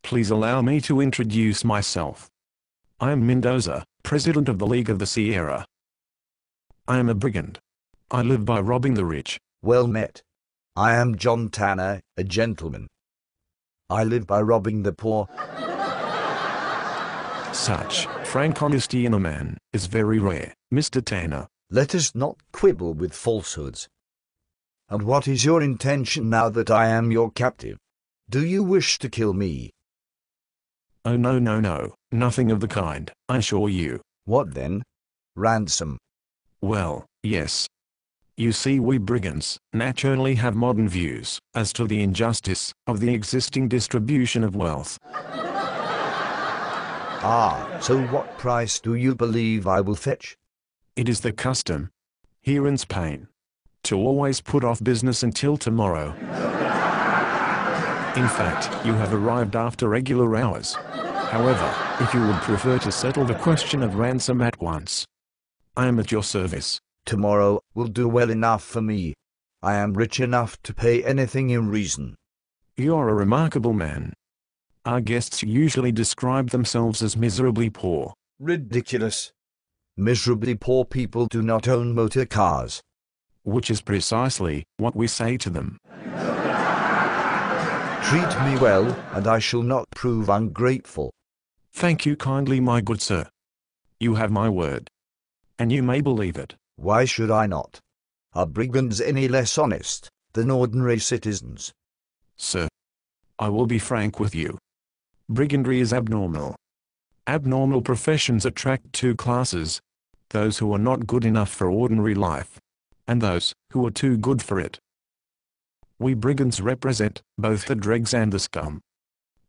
Please allow me to introduce myself. I am Mendoza, President of the League of the Sierra. I am a brigand. I live by robbing the rich. Well met. I am John Tanner, a gentleman. I live by robbing the poor. Such frank honesty in a man is very rare, Mr. Tanner. Let us not quibble with falsehoods. And what is your intention now that I am your captive? Do you wish to kill me? Oh no, nothing of the kind, I assure you. What then? Ransom? Well, yes. You see, we brigands naturally have modern views as to the injustice of the existing distribution of wealth. Ah, so what price do you believe I will fetch? It is the custom here in Spain to always put off business until tomorrow. In fact, you have arrived after regular hours. However, if you would prefer to settle the question of ransom at once, I am at your service. Tomorrow will do well enough for me. I am rich enough to pay anything in reason. You are a remarkable man. Our guests usually describe themselves as miserably poor. Ridiculous. Miserably poor people do not own motor cars. Which is precisely what we say to them. Treat me well, and I shall not prove ungrateful. Thank you kindly, my good sir. You have my word. And you may believe it. Why should I not? Are brigands any less honest than ordinary citizens? Sir, I will be frank with you. Brigandry is abnormal. Abnormal professions attract two classes: those who are not good enough for ordinary life, and those who are too good for it. We brigands represent both the dregs and the scum.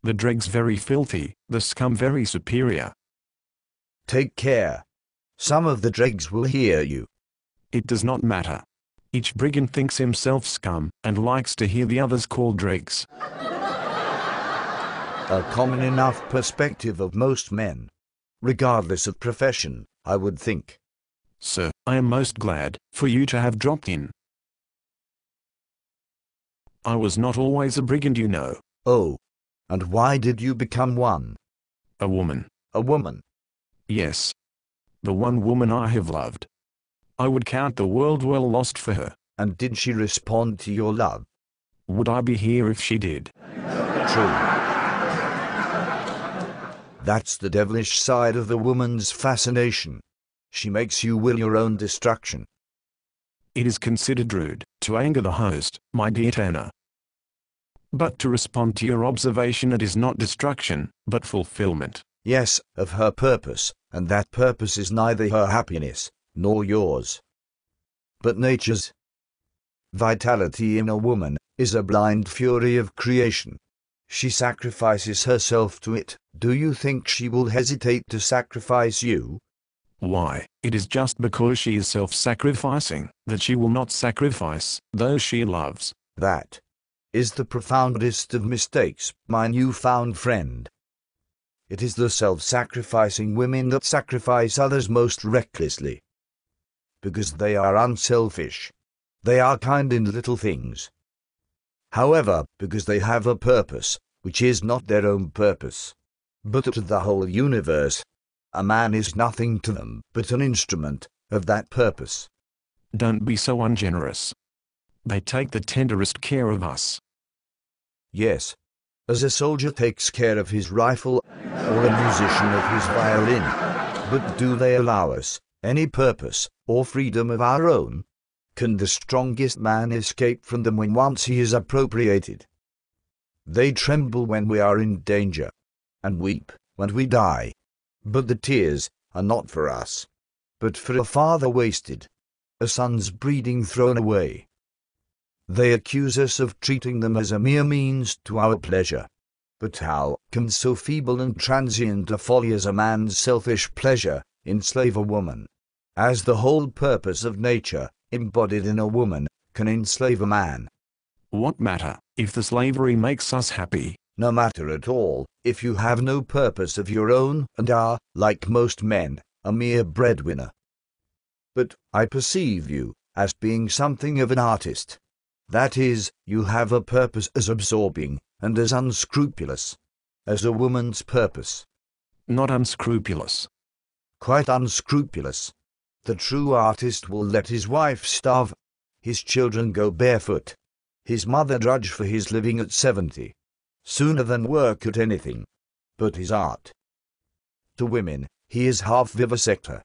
The dregs very filthy, the scum very superior. Take care. Some of the dregs will hear you. It does not matter. Each brigand thinks himself scum and likes to hear the others called dregs. A common enough perspective of most men, regardless of profession, I would think. Sir, I am most glad for you to have dropped in. I was not always a brigand, you know. Oh, and why did you become one? A woman. A woman? Yes. The one woman I have loved. I would count the world well lost for her. And did she respond to your love? Would I be here if she did? True. That's the devilish side of the woman's fascination. She makes you will your own destruction. It is considered rude to anger the host, my dear Tanner. But to respond to your observation, it is not destruction, but fulfillment. Yes, of her purpose, and that purpose is neither her happiness, nor yours, but nature's. Vitality in a woman is a blind fury of creation. She sacrifices herself to it. Do you think she will hesitate to sacrifice you? Why, it is just because she is self-sacrificing that she will not sacrifice those she loves. That is the profoundest of mistakes, my new-found friend. It is the self-sacrificing women that sacrifice others most recklessly. Because they are unselfish. They are kind in little things. However, because they have a purpose, which is not their own purpose, but to the whole universe, a man is nothing to them but an instrument of that purpose. Don't be so ungenerous. They take the tenderest care of us. Yes, as a soldier takes care of his rifle, or a musician of his violin. But do they allow us any purpose or freedom of our own? Can the strongest man escape from them when once he is appropriated? They tremble when we are in danger, and weep when we die. But the tears are not for us, but for a father wasted, a son's breeding thrown away. They accuse us of treating them as a mere means to our pleasure. But how can so feeble and transient a folly as a man's selfish pleasure enslave a woman, as the whole purpose of nature, embodied in a woman, can enslave a man? What matter if the slavery makes us happy? No matter at all, if you have no purpose of your own and are, like most men, a mere breadwinner. But I perceive you as being something of an artist. That is, you have a purpose as absorbing and as unscrupulous as a woman's purpose. Not unscrupulous. Quite unscrupulous. The true artist will let his wife starve, his children go barefoot, his mother drudge for his living at 70, sooner than work at anything but his art. To women, he is half vivisector,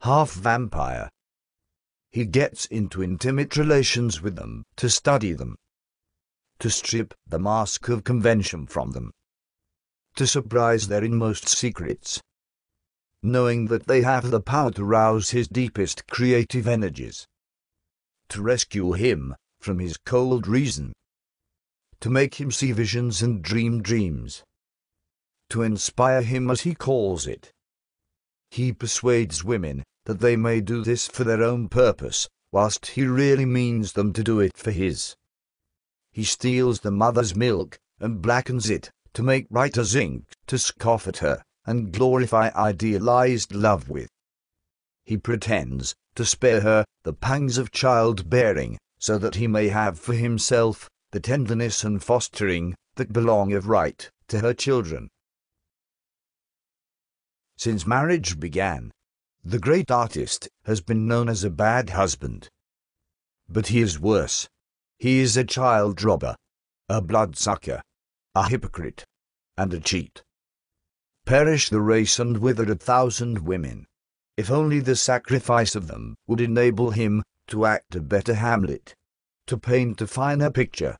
half vampire. He gets into intimate relations with them to study them, to strip the mask of convention from them, to surprise their inmost secrets, knowing that they have the power to rouse his deepest creative energies, to rescue him from his cold reason, to make him see visions and dream dreams, to inspire him as he calls it. He persuades women that they may do this for their own purpose, whilst he really means them to do it for his. He steals the mother's milk and blackens it to make writer's ink to scoff at her and glorify idealized love with. He pretends to spare her the pangs of childbearing so that he may have for himself the tenderness and fostering that belong of right to her children. Since marriage began, the great artist has been known as a bad husband. But he is worse. He is a child robber, a bloodsucker, a hypocrite, and a cheat. Perish the race and wither 1,000 women, if only the sacrifice of them would enable him to act a better Hamlet, to paint a finer picture,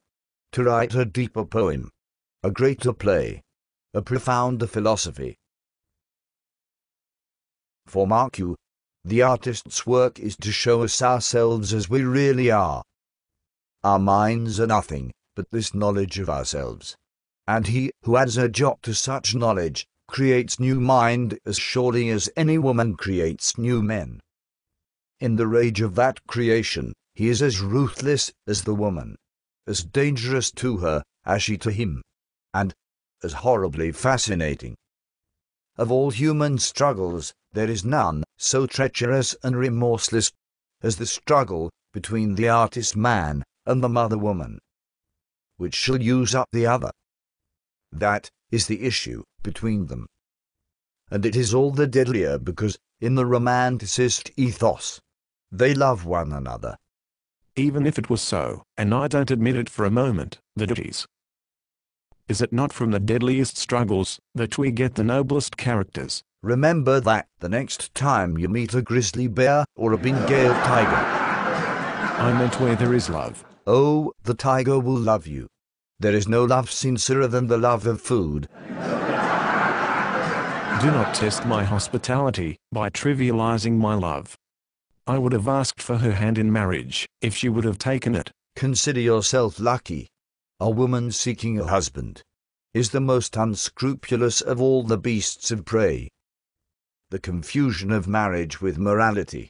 to write a deeper poem, a greater play, a profounder philosophy. For mark you, the artist's work is to show us ourselves as we really are. Our minds are nothing but this knowledge of ourselves, and he who adds a jot to such knowledge creates new mind as surely as any woman creates new men. In the rage of that creation, he is as ruthless as the woman, as dangerous to her as she to him, and as horribly fascinating. Of all human struggles, there is none so treacherous and remorseless as the struggle between the artist man and the mother woman. Which shall use up the other? That is the issue between them. And it is all the deadlier because, in the romanticist ethos, they love one another. Even if it was so, and I don't admit it for a moment, that it is. Is it not from the deadliest struggles that we get the noblest characters? Remember that the next time you meet a grizzly bear or a Bengal tiger. I meant where there is love. Oh, the tiger will love you. There is no love sincerer than the love of food. Do not test my hospitality by trivializing my love. I would have asked for her hand in marriage if she would have taken it. Consider yourself lucky. A woman seeking a husband is the most unscrupulous of all the beasts of prey. The confusion of marriage with morality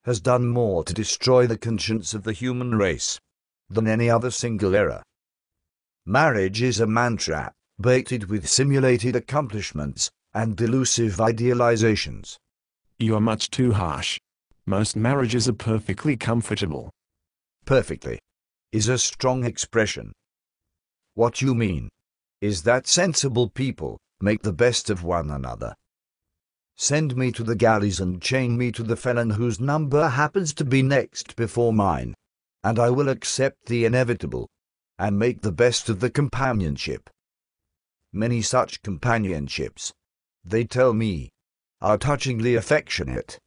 has done more to destroy the conscience of the human race than any other single error. Marriage is a man-trap, baited with simulated accomplishments and delusive idealizations. You are much too harsh. Most marriages are perfectly comfortable. Perfectly is a strong expression. What you mean is that sensible people make the best of one another. Send me to the galleys and chain me to the felon whose number happens to be next before mine, and I will accept the inevitable, and make the best of the companionship. Many such companionships, they tell me, are touchingly affectionate,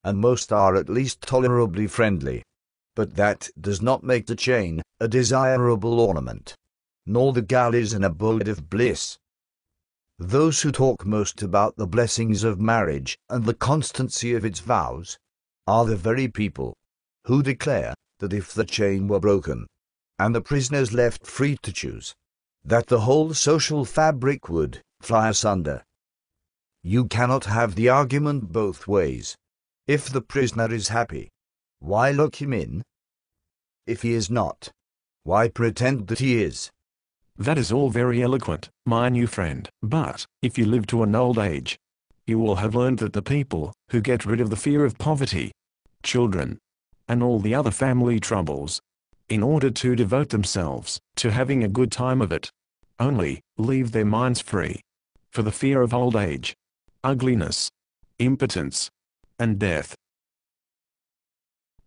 and most are at least tolerably friendly, but that does not make the chain a desirable ornament, nor the galleys an abode of bliss. Those who talk most about the blessings of marriage and the constancy of its vows are the very people who declare that if the chain were broken, and the prisoners left free to choose, that the whole social fabric would fly asunder. You cannot have the argument both ways. If the prisoner is happy, why lock him in? If he is not, why pretend that he is? That is all very eloquent, my new friend, but, if you live to an old age, you will have learned that the people who get rid of the fear of poverty, children, and all the other family troubles, in order to devote themselves to having a good time of it, only leave their minds free. for the fear of old age, ugliness, impotence, and death.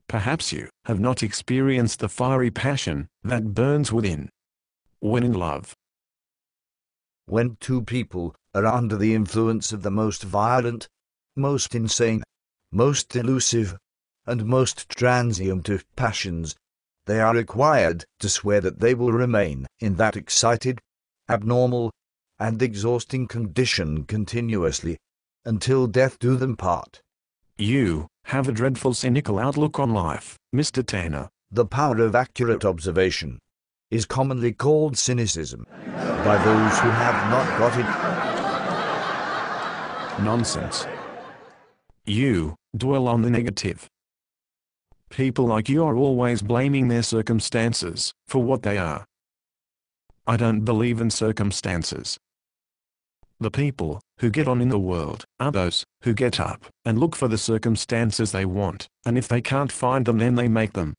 Perhaps you have not experienced the fiery passion that burns within when in love. When two people are under the influence of the most violent, most insane, most elusive, and most transient of passions, they are required to swear that they will remain in that excited, abnormal, and exhausting condition continuously, until death do them part. You have a dreadful cynical outlook on life, Mr. Tanner. The power of accurate observation is commonly called cynicism by those who have not got it. Nonsense. You dwell on the negative. People like you are always blaming their circumstances for what they are. I don't believe in circumstances. The people who get on in the world are those who get up and look for the circumstances they want, and if they can't find them, then they make them.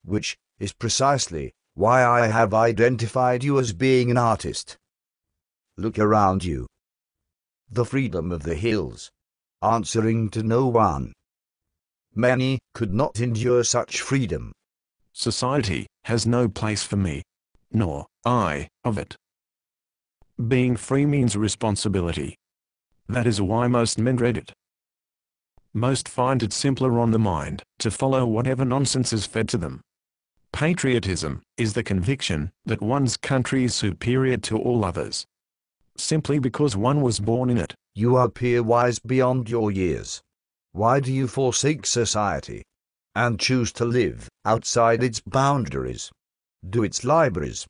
Which is precisely why I have identified you as being an artist. Look around you. The freedom of the hills, answering to no one. Many could not endure such freedom. Society has no place for me, nor I of it. Being free means responsibility. That is why most men dread it. Most find it simpler on the mind to follow whatever nonsense is fed to them. Patriotism is the conviction that one's country is superior to all others, simply because one was born in it. You appear wise beyond your years. Why do you forsake society and choose to live outside its boundaries? Do its libraries,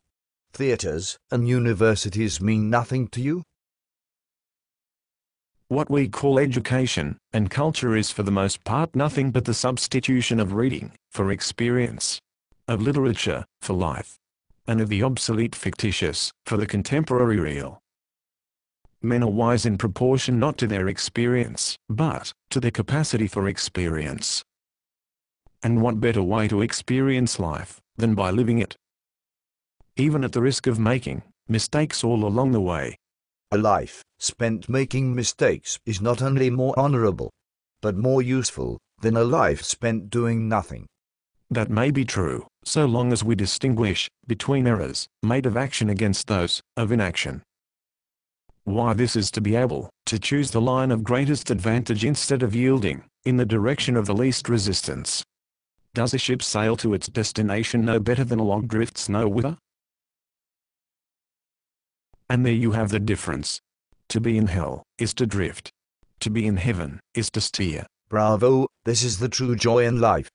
theaters, and universities mean nothing to you? What we call education and culture is for the most part nothing but the substitution of reading for experience, of literature for life, and of the obsolete fictitious for the contemporary real. Men are wise in proportion not to their experience, but to their capacity for experience. And what better way to experience life than by living it? Even at the risk of making mistakes all along the way. A life spent making mistakes is not only more honorable, but more useful than a life spent doing nothing. That may be true, so long as we distinguish between errors made of action against those of inaction. Why this is to be able to choose the line of greatest advantage instead of yielding in the direction of the least resistance. Does a ship sail to its destination no better than a log drifts no whither? And there you have the difference. To be in hell is to drift. To be in heaven is to steer. Bravo, this is the true joy in life.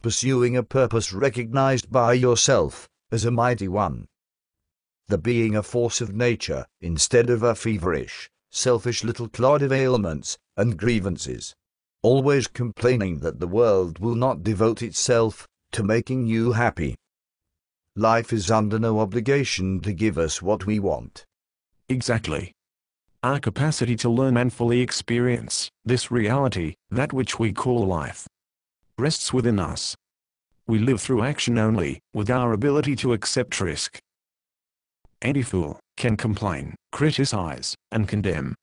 Pursuing a purpose recognized by yourself as a mighty one. The being a force of nature instead of a feverish, selfish little clod of ailments and grievances. Always complaining that the world will not devote itself to making you happy. Life is under no obligation to give us what we want. Exactly. Our capacity to learn and fully experience this reality, that which we call life, rests within us. We live through action only, with our ability to accept risk. Any fool can complain, criticize, and condemn.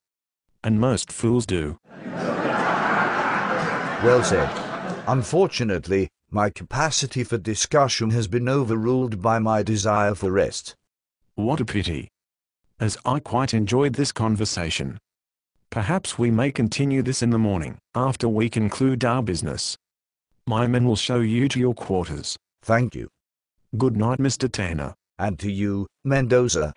And most fools do. Well said. Unfortunately, my capacity for discussion has been overruled by my desire for rest. What a pity. As I quite enjoyed this conversation. Perhaps we may continue this in the morning, after we conclude our business. My men will show you to your quarters. Thank you. Good night, Mr. Tanner. And to you, Mendoza.